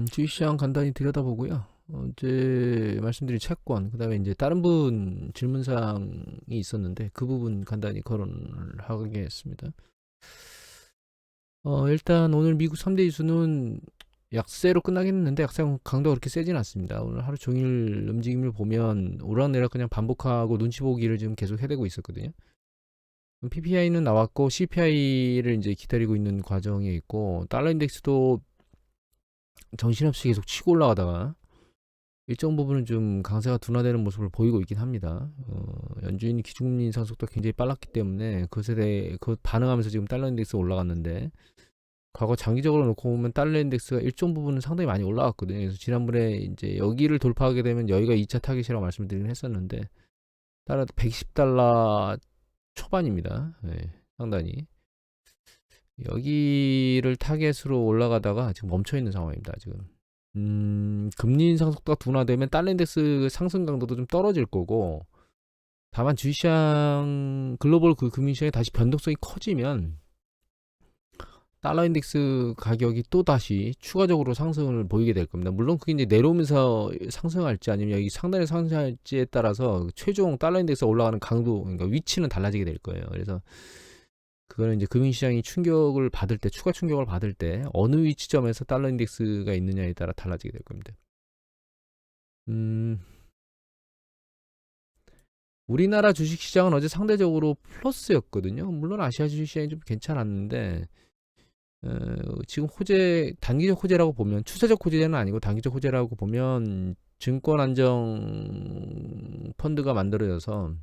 주식시장 간단히 들여다보고요. 어제 말씀드린 채권, 그다음에 이제 다른 분 질문사항이 있었는데 그 부분 간단히 거론을 하겠습니다. 일단 오늘 미국 3대 지수는 약세로 끝나긴 했는데 약세 강도가 그렇게 세진 않습니다. 오늘 하루 종일 움직임을 보면 오락내락 그냥 반복하고 눈치 보기를 지금 계속 해대고 있었거든요. PPI는 나왔고 CPI를 이제 기다리고 있는 과정에 있고 달러 인덱스도 정신없이 계속 치고 올라가다가 일정 부분은 좀 강세가 둔화되는 모습을 보이고 있긴 합니다. 연준이 기준금리 인상 속도가 굉장히 빨랐기 때문에 그것에 대해 그 반응하면서 지금 달러 인덱스가 올라갔는데 과거 장기적으로 놓고 보면 달러 인덱스가 일정 부분은 상당히 많이 올라갔거든요. 그래서 지난번에 이제 여기를 돌파하게 되면 여기가 2차 타깃이라고 말씀드리긴 했었는데 달러 110달러 초반입니다. 네, 상당히 여기를 타겟으로 올라가다가 지금 멈춰 있는 상황입니다. 지금. 금리 인상 속도가 둔화되면 달러 인덱스 상승 강도도 좀 떨어질 거고, 다만 주시장 글로벌 그 금융시장이 다시 변동성이 커지면 달러 인덱스 가격이 또 다시 추가적으로 상승을 보이게 될 겁니다. 물론 그게 이제 내려오면서 상승할지 아니면 여기 상단에 상승할지에 따라서 최종 달러 인덱스가 올라가는 강도, 그러니까 위치는 달라지게 될 거예요. 그래서 그거는 이제 금융시장이 충격을 받을 때, 추가 충격을 받을 때 어느 위치점에서 달러 인덱스가 있느냐에 따라 달라지게 될 겁니다. 음, 우리나라 주식시장은 어제 상대적으로 플러스였거든요. 물론 아시아 주식시장이 좀 괜찮았는데 지금 호재, 단기적 호재라고 보면, 추세적 호재는 아니고 단기적 호재라고 보면 증권 안정 펀드가 만들어져서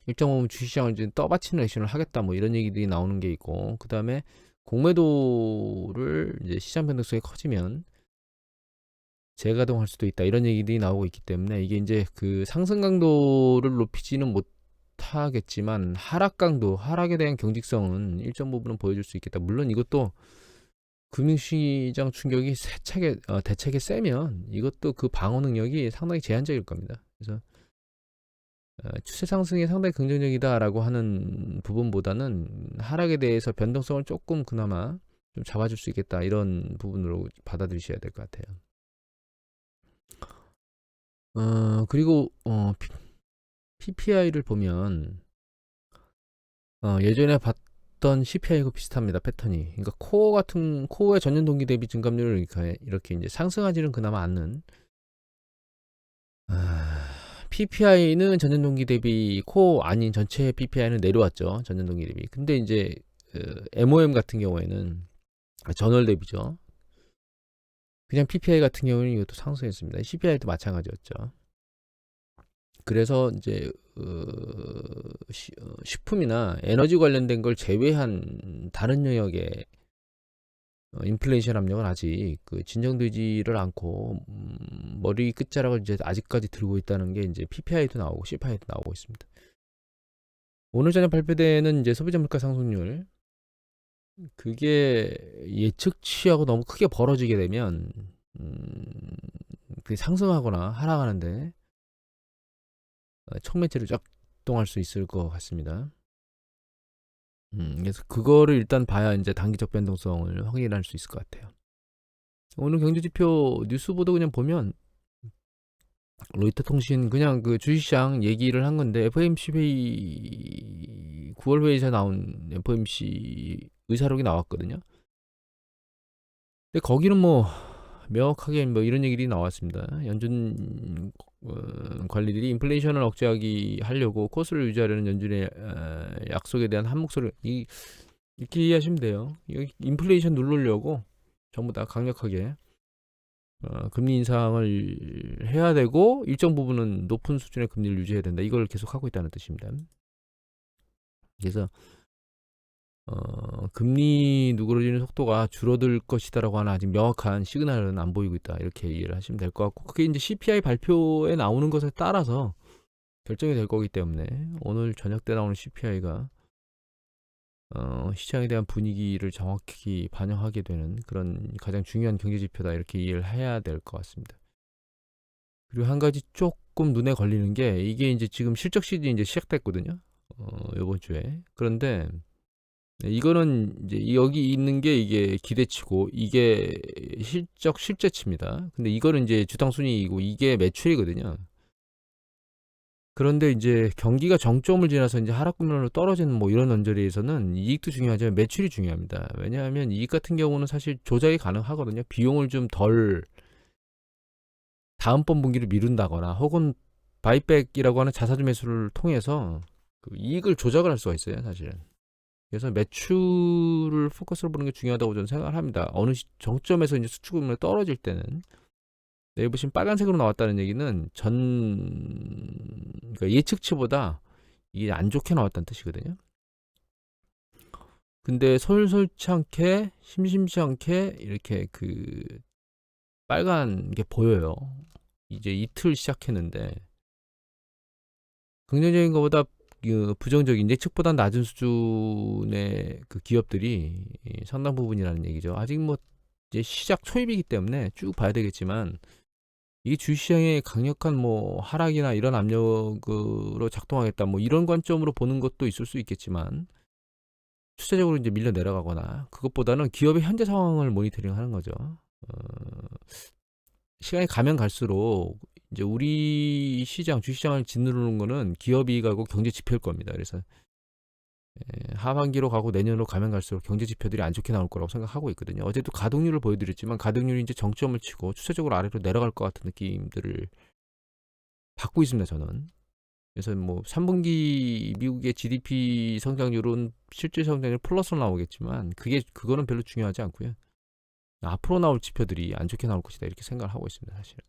일정 부분 주식시장을 이제 떠받치는 액션을 하겠다, 뭐 이런 얘기들이 나오는 게 있고, 그 다음에 공매도를 이제 시장 변동성이 커지면 재가동할 수도 있다, 이런 얘기들이 나오고 있기 때문에 이게 이제 그 상승 강도를 높이지는 못하겠지만 하락 강도, 하락에 대한 경직성은 일정 부분은 보여줄 수 있겠다. 물론 이것도 금융시장 충격이 대책에 세면 이것도 그 방어 능력이 상당히 제한적일 겁니다. 그래서 추세 상승이 상당히 긍정적이다라고 하는 부분보다는 하락에 대해서 변동성을 조금 그나마 좀 잡아줄 수 있겠다, 이런 부분으로 받아들이셔야 될 것 같아요. 그리고 PPI를 보면 예전에 봤던 CPI하고 비슷합니다. 패턴이. 그러니까 코어의 전년 동기 대비 증감률을 이렇게 이제 상승하지는 그나마 않는. PPI는 전년 동기 대비, 코어 아닌 전체 PPI는 내려왔죠. 전년 동기 대비. 근데 이제 MOM 같은 경우에는 전월 대비죠. 그냥 PPI 같은 경우는 이것도 상승했습니다. CPI도 마찬가지였죠. 그래서 이제 식품이나 에너지 관련된 걸 제외한 다른 영역의 인플레이션 압력은 아직 그 진정되지를 않고 머리 끝자락을 이제 아직까지 들고 있다는 게 이제 PPI도 나오고 CPI도 나오고 있습니다. 오늘 저녁 발표되는 이제 소비자 물가 상승률, 그게 예측치하고 너무 크게 벌어지게 되면 그게 상승하거나 하락하는데 촉매체를 작동할 수 있을 것 같습니다. 그래서 그거를 일단 봐야 이제 단기적 변동성을 확인할 수 있을 것 같아요. 오늘 경제지표 뉴스 보도 그냥 보면 로이터 통신 그냥 그 주식시장 얘기를 한 건데, FOMC 회의 9월 회의에서 나온 FOMC 의사록이 나왔거든요. 근데 거기는 뭐 명확하게 뭐 이런 얘기들이 나왔습니다. 연준 관리들이 인플레이션을 억제하기 하려고 코스를 유지하려는 연준의 약속에 대한 한 목소리, 이렇게 이해하시면 돼요. 여기 인플레이션 누르려고 전부 다 강력하게 금리 인상을 해야 되고 일정 부분은 높은 수준의 금리를 유지해야 된다, 이걸 계속 하고 있다는 뜻입니다. 그래서 금리 누그러지는 속도가 줄어들 것이다라고 하는 아직 명확한 시그널은 안 보이고 있다, 이렇게 이해를 하시면 될 것 같고, 그게 이제 CPI 발표에 나오는 것에 따라서 결정이 될 거기 때문에 오늘 저녁 때 나오는 CPI가 시장에 대한 분위기를 정확히 반영하게 되는 그런 가장 중요한 경제 지표다, 이렇게 이해를 해야 될 것 같습니다. 그리고 한 가지 조금 눈에 걸리는 게, 이게 이제 지금 실적 시즌이 이제 시작됐거든요. 이번 주에. 그런데 네, 이거는 이제 여기 있는 게 이게 기대치고 이게 실제치입니다. 근데 이거는 이제 주당 순이익이고 이게 매출이거든요. 그런데 이제 경기가 정점을 지나서 이제 하락 국면으로 떨어지는 뭐 이런 언저리에서는 이익도 중요하지만 매출이 중요합니다. 왜냐하면 이익 같은 경우는 사실 조작이 가능하거든요. 비용을 좀 덜 다음번 분기를 미룬다거나 혹은 바이백이라고 하는 자사주 매수를 통해서 그 이익을 조작을 할 수가 있어요, 사실은. 그래서 매출을 포커스로 보는 게 중요하다고 저는 생각을 합니다. 어느 정점에서 이제 수출 금액이 떨어질 때는 여기 보시면 빨간색으로 나왔다는 얘기는 그러니까 예측치보다 이게 안 좋게 나왔다는 뜻이거든요. 근데 솔솔치 않게 심심치 않게 이렇게 그 빨간 게 보여요. 이제 이틀 시작했는데 긍정적인 것보다 그 부정적인 예측보다 낮은 수준의 그 기업들이 상당 부분이라는 얘기죠. 아직 뭐 이제 시작 초입이기 때문에 쭉 봐야 되겠지만 이게 주시장의 강력한 뭐 하락이나 이런 압력으로 작동하겠다 뭐 이런 관점으로 보는 것도 있을 수 있겠지만 추세적으로 이제 밀려 내려가거나 그것보다는 기업의 현재 상황을 모니터링하는 거죠. 시간이 가면 갈수록 이제 우리 시장 주시장을 짓누르는 거는 기업이익하고 경제 지표일 겁니다. 그래서 하반기로 가고 내년으로 가면 갈수록 경제 지표들이 안 좋게 나올 거라고 생각하고 있거든요. 어제도 가동률을 보여드렸지만 가동률이 이제 정점을 치고 추세적으로 아래로 내려갈 것 같은 느낌들을 받고 있습니다. 저는. 그래서 뭐 3분기 미국의 GDP 성장률은 실질 성장률 플러스로 나오겠지만 그거는 별로 중요하지 않고요. 앞으로 나올 지표들이 안 좋게 나올 것이다 이렇게 생각을 하고 있습니다. 사실은.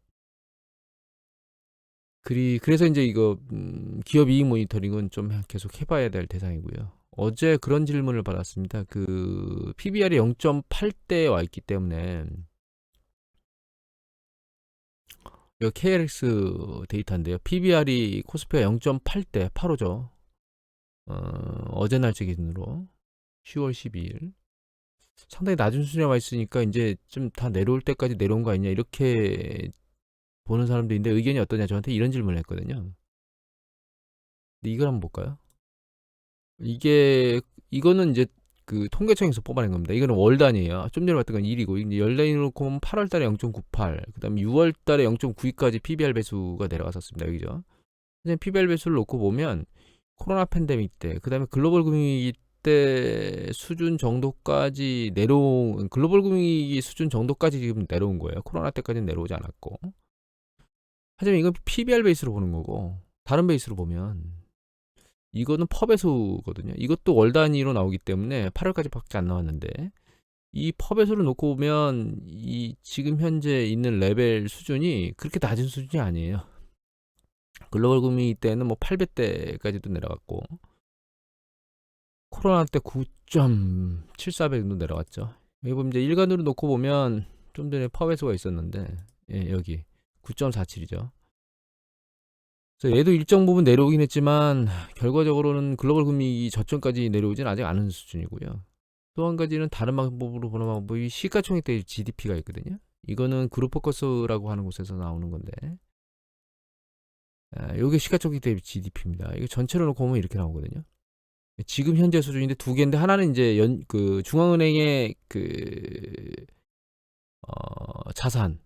그래서 이제 이거 기업 이익 모니터링은 좀 계속 해봐야 될 대상이고요. 어제 그런 질문을 받았습니다. 그 PBR이 0.8대에 와 있기 때문에 이거 KLX 데이터인데요. PBR이 코스피가 0.8대 8호죠. 어제 날짜 기준으로 10월 12일 상당히 낮은 수준에 와 있으니까 이제 좀 다 내려올 때까지 내려온 거 아니냐 이렇게 보는 사람도 있는데 의견이 어떠냐 저한테 이런 질문을 했거든요. 근데 이걸 한번 볼까요? 이거는 이제 그 통계청에서 뽑아낸 겁니다. 이거는 월 단위예요. 좀 전에 봤던 건 1이고 이제 열 단위로 보면 8월 달에 0.98, 그다음에 6월 달에 0.92까지 PBR 배수가 내려갔었습니다. 여기죠. PBR 배수를 놓고 보면 코로나 팬데믹 때, 그다음에 글로벌 금융위기 때 수준 정도까지 글로벌 금융위기 수준 정도까지 지금 내려온 거예요. 코로나 때까지는 내려오지 않았고. 하지만 이건 PBR 베이스로 보는 거고 다른 베이스로 보면 이거는 퍼 배수거든요. 이것도 월 단위로 나오기 때문에 8월까지밖에 안 나왔는데 이 퍼 배수를 놓고 보면 이 지금 현재 있는 레벨 수준이 그렇게 낮은 수준이 아니에요. 글로벌 금융위기 때는 뭐 800대까지도 내려갔고 코로나 때 9.74배 정도 내려갔죠. 여기 보면 이제 일간으로 놓고 보면 좀 전에 퍼 배수가 있었는데 여기 9.47이죠. 그래서 얘도 일정 부분 내려오긴 했지만 결과적으로는 글로벌 금융위기 저점까지 내려오진 아직 않은 수준이고요. 또 한 가지는 다른 방법으로 보는 방법이 시가총액 대비 GDP가 있거든요. 이거는 그룹포커스라고 하는 곳에서 나오는 건데 이게 시가총액 대비 GDP입니다. 이거 전체로 놓고 보면 이렇게 나오거든요. 지금 현재 수준인데 두 개인데 하나는 이제 그 중앙은행의 자산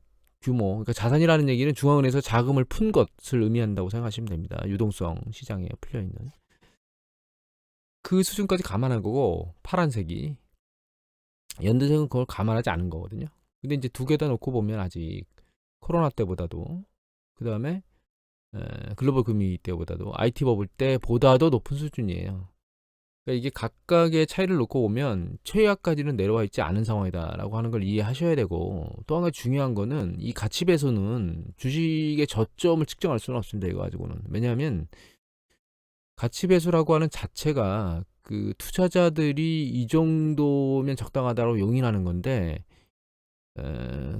규모, 그러니까 자산이라는 얘기는 중앙은행에서 자금을 푼 것을 의미한다고 생각하시면 됩니다. 유동성 시장에 풀려 있는 그 수준까지 감안한 거고 파란색이 연두색은 그걸 감안하지 않은 거거든요. 근데 이제 두 개 다 놓고 보면 아직 코로나 때보다도 그 다음에 글로벌 금융위기 때보다도 IT 버블 때보다도 높은 수준이에요. 그러니까 이게 각각의 차이를 놓고 보면 최하까지는 내려와 있지 않은 상황이다라고 하는 걸 이해하셔야 되고 또 한 가지 중요한 거는 이 가치 배수는 주식의 저점을 측정할 수는 없습니다. 이거 가지고는. 왜냐하면 가치 배수라고 하는 자체가 그 투자자들이 이 정도면 적당하다고 용인하는 건데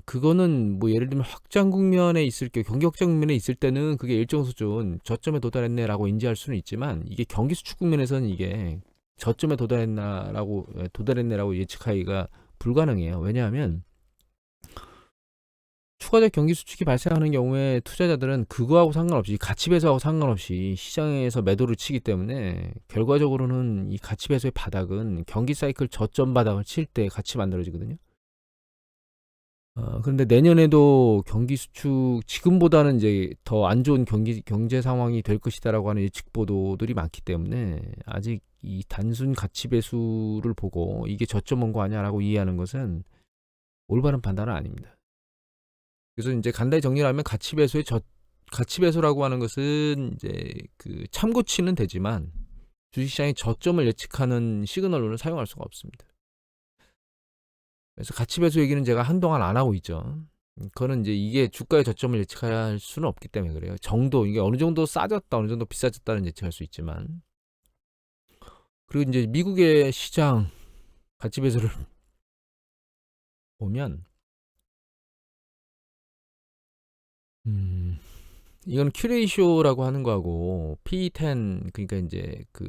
그거는 뭐 예를 들면 확장 국면에 있을 때 경기 확장 국면에 있을 때는 그게 일정 수준 저점에 도달했네라고 인지할 수는 있지만 이게 경기 수축 국면에서는 이게 저점에 도달했네라고 예측하기가 불가능해요. 왜냐하면 추가적 경기 수축이 발생하는 경우에 투자자들은 그거하고 상관없이 가치 배수하고 상관없이 시장에서 매도를 치기 때문에 결과적으로는 이 가치 배수의 바닥은 경기 사이클 저점 바닥을 칠 때 같이 만들어지거든요. 그런데 내년에도 경기 수축 지금보다는 이제 더 안 좋은 경제 상황이 될 것이다라고 하는 예측 보도들이 많기 때문에 아직 이 단순 가치 배수를 보고 이게 저점 온 거 아니야라고 이해하는 것은 올바른 판단은 아닙니다. 그래서 이제 간단히 정리를 하면 가치 배수라고 하는 것은 이제 그 참고치는 되지만 주식시장의 저점을 예측하는 시그널로는 사용할 수가 없습니다. 그래서 가치 배수 얘기는 제가 한동안 안 하고 있죠. 그거는 이제 이게 주가의 저점을 예측할 수는 없기 때문에 그래요. 정도, 이게 어느 정도 싸졌다, 어느 정도 비싸졌다는 예측할 수 있지만. 그리고 이제 미국의 시장 가치 배수를 보면, 이건 큐레이쇼라고 하는 거하고 P10, 그러니까 이제 그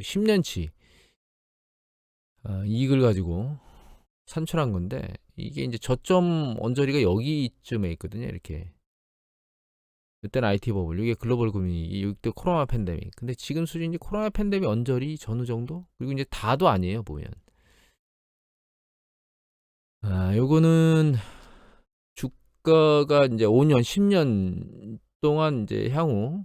10년치 이익을 가지고 산출한 건데, 이게 이제 저점 언저리가 여기쯤에 있거든요. 이렇게. 이때는 IT 버블, 이게 글로벌 금융위기, 이때 코로나 팬데믹. 근데 지금 수준이 코로나 팬데믹 언저리 전후 정도? 그리고 이제 다도 아니에요, 보면. 요거는 주가가 이제 5년, 10년 동안 이제 향후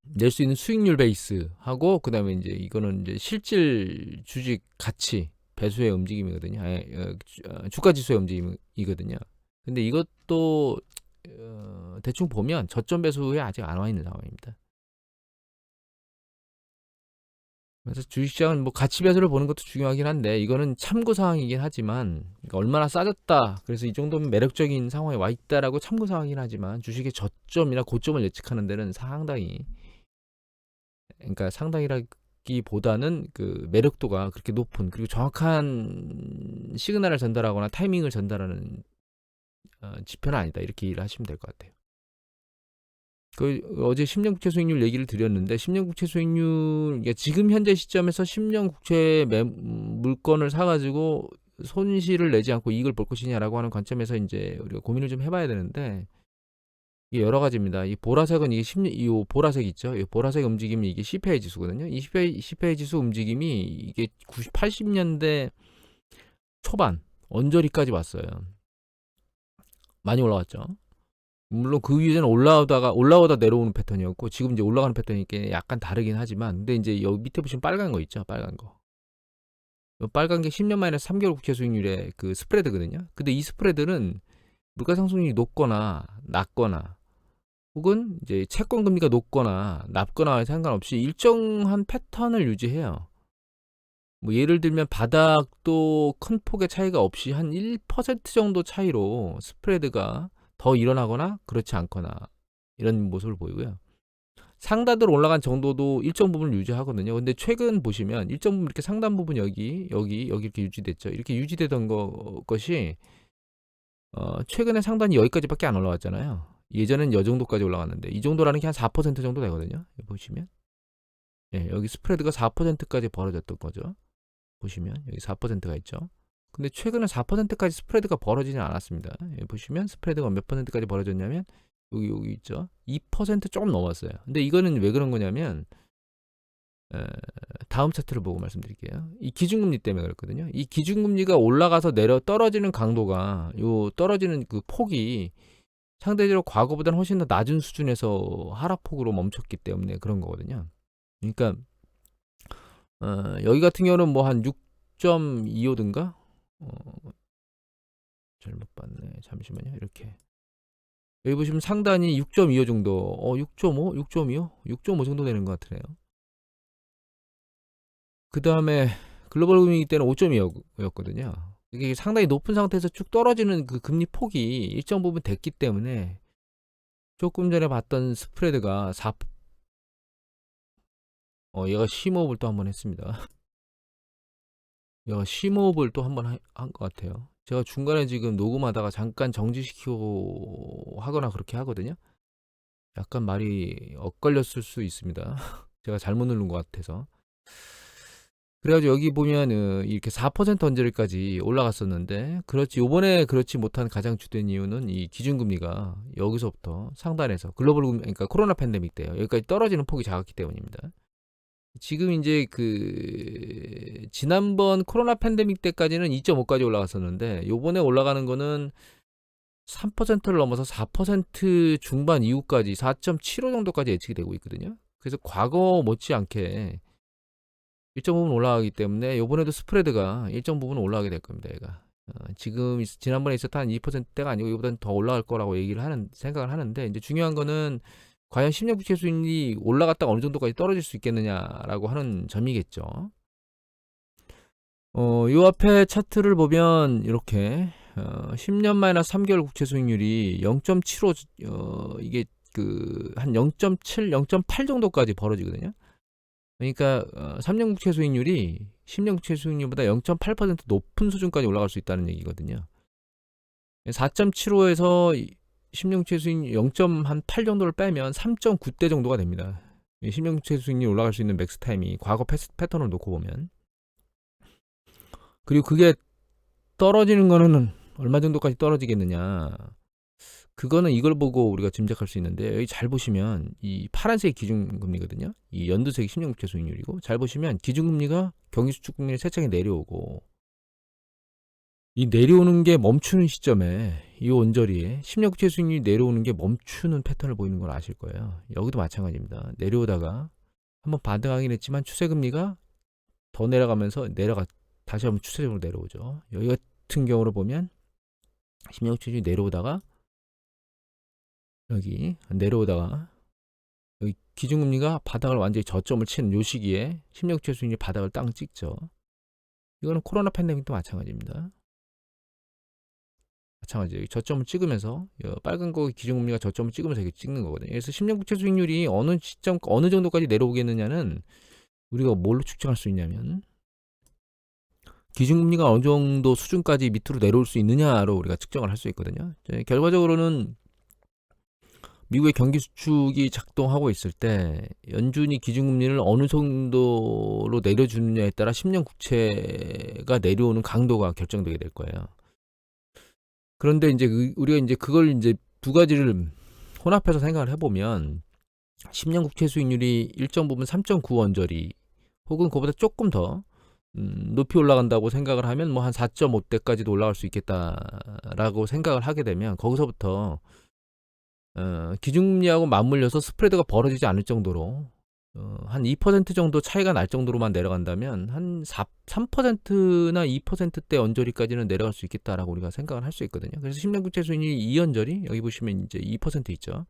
낼 수 있는 수익률 베이스하고, 그 다음에 이제 이거는 이제 실질 주식 가치 배수의 움직임이거든요. 주가 지수의 움직임이거든요. 근데 이것도 대충 보면 저점 배수에 아직 안 와 있는 상황입니다. 그래서 주식시장은 뭐 가치 배수를 보는 것도 중요하긴 한데, 이거는 참고 사항이긴 하지만, 그러니까 얼마나 싸졌다, 그래서 이 정도면 매력적인 상황에 와 있다라고 참고 사항이긴 하지만, 주식의 저점이나 고점을 예측하는 데는 상당히, 그러니까 상당히라기보다는 그 매력도가 그렇게 높은, 그리고 정확한 시그널을 전달하거나 타이밍을 전달하는 지표는 아니다, 이렇게 이해를 하시면 될 것 같아요. 어제 10년 국채 수익률 얘기를 드렸는데, 10년 국채 수익률, 그러니까 지금 현재 시점에서 10년 국채 물건을 사가지고 손실을 내지 않고 이익을 볼 것이냐라고 하는 관점에서 이제 우리가 고민을 좀 해봐야 되는데, 이게 여러 가지입니다. 이 보라색은 이 보라색 있죠? 이 보라색 움직임이 이게 CPI 지수거든요. 이 CPI 지수 움직임이 이게 80년대 초반 언저리까지 왔어요. 많이 올라왔죠. 물론 그 위에는 올라오다 내려오는 패턴이었고, 지금 이제 올라가는 패턴이 약간 다르긴 하지만, 근데 이제 여기 밑에 보시면 빨간 거 있죠, 빨간 거. 빨간 게 10년 마이너스 3개월 국채 수익률의 그 스프레드거든요. 근데 이 스프레드는 물가 상승률이 높거나 낮거나, 혹은 이제 채권 금리가 높거나 낮거나 상관없이 일정한 패턴을 유지해요. 뭐 예를 들면 바닥도 큰 폭의 차이가 없이 한 1% 정도 차이로 스프레드가 더 일어나거나 그렇지 않거나 이런 모습을 보이고요. 상단으로 올라간 정도도 일정 부분을 유지하거든요. 근데 최근 보시면 일정 부분 이렇게 상단 부분 여기 이렇게 유지됐죠. 이렇게 유지되던 것이 최근에 상단이 여기까지밖에 안 올라왔잖아요. 예전엔 이 정도까지 올라갔는데, 이 정도라는 게 한 4% 정도 되거든요. 보시면 여기 스프레드가 4%까지 벌어졌던 거죠. 보시면 여기 4%가 있죠. 근데 최근에 4%까지 스프레드가 벌어지진 않았습니다. 보시면 스프레드가 몇 %까지 벌어졌냐면 여기 있죠. 2% 조금 넘었어요. 근데 이거는 왜 그런 거냐면, 다음 차트를 보고 말씀드릴게요. 이 기준금리 때문에 그렇거든요. 이 기준금리가 올라가서 떨어지는 강도가, 요 떨어지는 그 폭이 상대적으로 과거보다는 훨씬 더 낮은 수준에서 하락폭으로 멈췄기 때문에 그런 거거든요. 그러니까 여기 같은 경우는 뭐 한 6.25든가? 잘못 봤네. 잠시만요. 이렇게. 여기 보시면 상단이 6.25 정도, 6.5? 6.25? 6.5 정도 되는 것 같으네요. 그 다음에 글로벌 금융위기 때는 5.25였거든요. 이게 상당히 높은 상태에서 쭉 떨어지는 그 금리 폭이 일정 부분 됐기 때문에 조금 전에 봤던 스프레드가 얘가 심호흡을 또 한번 했습니다. 얘가 심호흡을 또 한번 한 것 같아요. 제가 중간에 지금 녹음하다가 잠깐 정지시키고 하거나 그렇게 하거든요. 약간 말이 엇갈렸을 수 있습니다. 제가 잘못 누른 것 같아서. 그래가지고 여기 보면은 이렇게 4% 언저리까지 올라갔었는데, 그렇지 요번에 그렇지 못한 가장 주된 이유는 이 기준금리가 여기서부터 상단에서 그러니까 코로나 팬데믹 때요, 여기까지 떨어지는 폭이 작았기 때문입니다. 지금 이제 그 지난번 코로나 팬데믹 때까지는 2.5까지 올라갔었는데, 요번에 올라가는 거는 3%를 넘어서 4% 중반 이후까지 4.75 정도까지 예측이 되고 있거든요. 그래서 과거 못지않게 일정 부분 올라가기 때문에 요번에도 스프레드가 일정 부분 올라가게 될 겁니다. 얘가 지금 지난번에 있었던 한 2%대가 아니고 이보다는 더 올라갈 거라고 생각을 하는데, 이제 중요한 거는 과연 10년 국채 수익률이 올라갔다가 어느 정도까지 떨어질 수 있겠느냐라고 하는 점이겠죠. 요 앞에 차트를 보면 이렇게 10년 마이너스 3개월 국채 수익률이 0.75, 이게 그 한 0.7, 0.8 정도까지 벌어지거든요. 그러니까 3년 국채 수익률이 10년 국채 수익률보다 0.8% 높은 수준까지 올라갈 수 있다는 얘기거든요. 4.75에서 10년 국채 수익률 0.8 정도를 빼면 3.9대 정도가 됩니다. 10년 국채 수익률이 올라갈 수 있는 맥스 타임이 과거 패턴을 놓고 보면. 그리고 그게 떨어지는 거는 얼마 정도까지 떨어지겠느냐, 그거는 이걸 보고 우리가 짐작할 수 있는데, 여기 잘 보시면 이 파란색 기준금리거든요. 이 연두색 10년 국채 수익률이고, 잘 보시면 기준금리가 경기수축금리 세차게 내려오고, 이 내려오는 게 멈추는 시점에 이 언저리에 10년 국채 수익률이 내려오는 게 멈추는 패턴을 보이는 걸 아실 거예요. 여기도 마찬가지입니다. 내려오다가 한번 반등하긴 했지만 추세금리가 더 내려가면서 다시 한번 추세적으로 내려오죠. 여기 같은 경우로 보면 10년 국채 수익률이 내려오다가 여기 내려오다가 여기 기준금리가 바닥을 완전히 저점을 치는 요 시기에 10년 국채 수익률이 바닥을 땅 찍죠. 이거는 코로나 팬데믹도 마찬가지입니다. 마찬가지 저점을 찍으면서 빨간 거 기준금리가 저점을 찍으면서 이렇게 찍는 거거든요. 그래서 10년 국채 수익률이 어느 시점 어느 정도까지 내려오겠느냐는 우리가 뭘로 측정할 수 있냐면 기준금리가 어느 정도 수준까지 밑으로 내려올 수 있느냐로 우리가 측정을 할 수 있거든요. 결과적으로는 미국의 경기 수축이 작동하고 있을 때 연준이 기준금리를 어느 정도로 내려주느냐에 따라 10년 국채가 내려오는 강도가 결정되게 될 거예요. 그런데 이제 우리가 이제 그걸 이제 두 가지를 혼합해서 생각을 해보면 10년 국채 수익률이 일정 부분 3.9 언저리 혹은 그보다 조금 더 높이 올라간다고 생각을 하면 뭐 한 4.5대까지도 올라갈 수 있겠다라고 생각을 하게 되면, 거기서부터 기준금리하고 맞물려서 스프레드가 벌어지지 않을 정도로 한 2% 정도 차이가 날 정도로만 내려간다면 한 3%나 2%대 언저리까지는 내려갈 수 있겠다라고 우리가 생각을 할 수 있거든요. 그래서 10년 국채 수익률이 2언저리, 여기 보시면 이제 2% 있죠.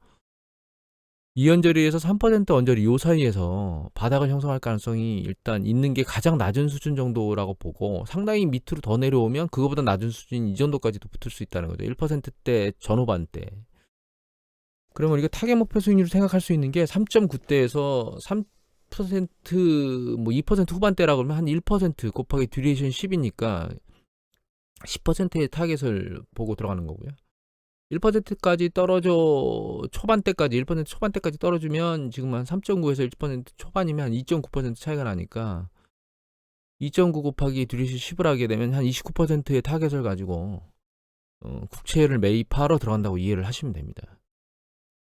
2언저리에서 3% 언저리 요 사이에서 바닥을 형성할 가능성이 일단 있는 게 가장 낮은 수준 정도라고 보고, 상당히 밑으로 더 내려오면 그거보다 낮은 수준 이 정도까지도 붙을 수 있다는 거죠. 1%대 전후반대. 그러면 우리가 타겟 목표 수익률을 생각할 수 있는 게 3.9대에서 3% 뭐 2% 후반대라 그러면 한 1% 곱하기 듀레이션 10이니까 10%의 타겟을 보고 들어가는 거고요. 1%까지 떨어져 초반대까지 1% 초반대까지 떨어지면 지금 한 3.9에서 1% 초반이면 한 2.9% 차이가 나니까 2.9 곱하기 듀레이션 10을 하게 되면 한 29%의 타겟을 가지고 국채를 매입하러 들어간다고 이해를 하시면 됩니다.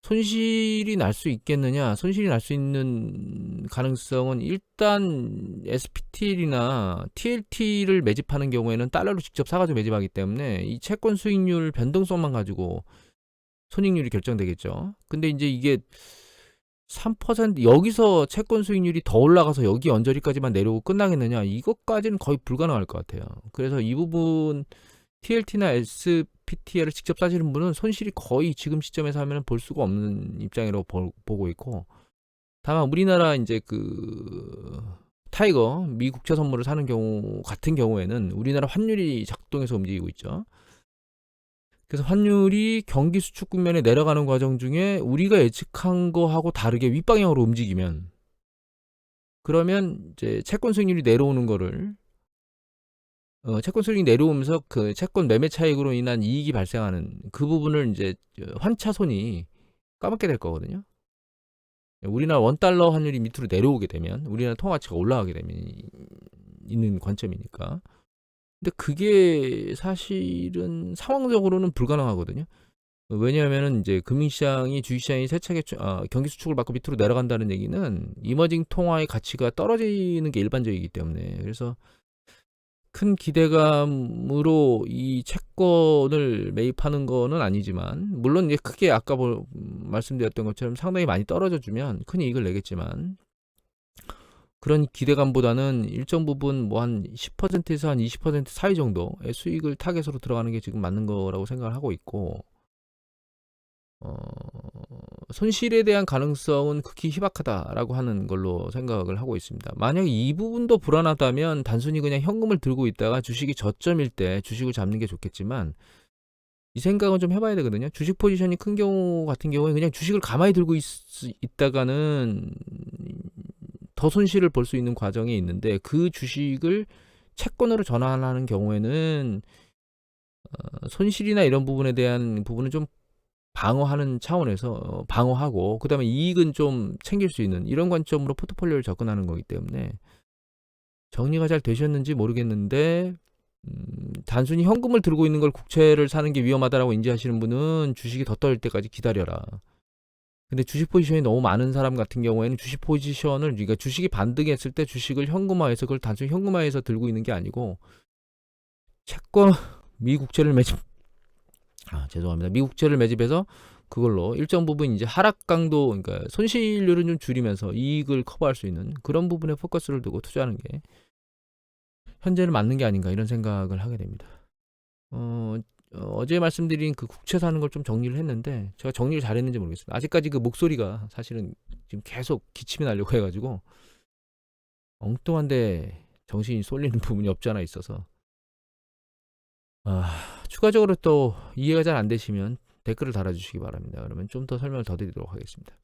손실이 날 수 있겠느냐? 손실이 날 수 있는 가능성은 일단 SPTL이나 TLT를 매집하는 경우에는 달러로 직접 사가지고 매집하기 때문에 이 채권 수익률 변동성만 가지고 손익률이 결정되겠죠. 근데 이제 이게 3% 여기서 채권 수익률이 더 올라가서 여기 언저리까지만 내려오고 끝나겠느냐? 이것까지는 거의 불가능할 것 같아요. 그래서 이 부분 TLT나 SPTL을 직접 사시는 분은 손실이 거의 지금 시점에서 하면 볼 수가 없는 입장으로 보고 있고, 다만 우리나라 이제 그 타이거 미 국채 선물을 사는 경우 같은 경우에는 우리나라 환율이 작동해서 움직이고 있죠. 그래서 환율이 경기 수축 국면에 내려가는 과정 중에 우리가 예측한 거하고 다르게 윗방향으로 움직이면, 그러면 이제 채권 수익률이 내려오는 거를 채권 수익이 내려오면서 그 채권 매매 차익으로 인한 이익이 발생하는 그 부분을 이제 환차손이 까먹게 될 거거든요. 우리나라 원달러 환율이 밑으로 내려오게 되면, 우리나라 통화가치가 올라가게 되면 있는 관점이니까. 근데 그게 사실은 상황적으로는 불가능하거든요. 왜냐하면은 이제 금융시장이 주식시장이 세차게 경기 수축을 받고 밑으로 내려간다는 얘기는 이머징 통화의 가치가 떨어지는 게 일반적이기 때문에, 그래서 큰 기대감으로 이 채권을 매입하는 거는 아니지만, 물론 이제 크게 아까 말씀드렸던 것처럼 상당히 많이 떨어져 주면 큰 이익을 내겠지만, 그런 기대감보다는 일정 부분 뭐 한 10%에서 한 20% 사이 정도의 수익을 타겟으로 들어가는 게 지금 맞는 거라고 생각을 하고 있고, 손실에 대한 가능성은 극히 희박하다라고 하는 걸로 생각을 하고 있습니다. 만약 이 부분도 불안하다면 단순히 그냥 현금을 들고 있다가 주식이 저점일 때 주식을 잡는 게 좋겠지만, 이 생각은 좀 해봐야 되거든요. 주식 포지션이 큰 경우 같은 경우에 그냥 주식을 가만히 들고 있다가는 더 손실을 볼 수 있는 과정이 있는데, 그 주식을 채권으로 전환하는 경우에는 손실이나 이런 부분에 대한 부분은 좀 방어하는 차원에서 방어하고, 그 다음에 이익은 좀 챙길 수 있는 이런 관점으로 포트폴리오를 접근하는 거기 때문에 정리가 잘 되셨는지 모르겠는데, 단순히 현금을 들고 있는 걸 국채를 사는 게 위험하다라고 인지하시는 분은 주식이 더 떨어질 때까지 기다려라. 근데 주식 포지션이 너무 많은 사람 같은 경우에는 주식 포지션을, 그러니까 주식이 반등했을 때 주식을 현금화해서 그걸 단순히 현금화해서 들고 있는 게 아니고 채권 미국채를 매집 죄송합니다. 미국채를 매집해서 그걸로 일정 부분 이제 하락 강도, 그러니까 손실률은 좀 줄이면서 이익을 커버할 수 있는 그런 부분에 포커스를 두고 투자하는 게 현재는 맞는 게 아닌가, 이런 생각을 하게 됩니다. 어제 말씀드린 그 국채 사는 걸 좀 정리를 했는데, 제가 정리를 잘했는지 모르겠습니다. 아직까지 그 목소리가 사실은 지금 계속 기침이 나려고 해가지고 엉뚱한데 정신이 쏠리는 부분이 없지 않아 있어서, 추가적으로 또 이해가 잘 안 되시면 댓글을 달아주시기 바랍니다. 그러면 좀 더 설명을 더 드리도록 하겠습니다.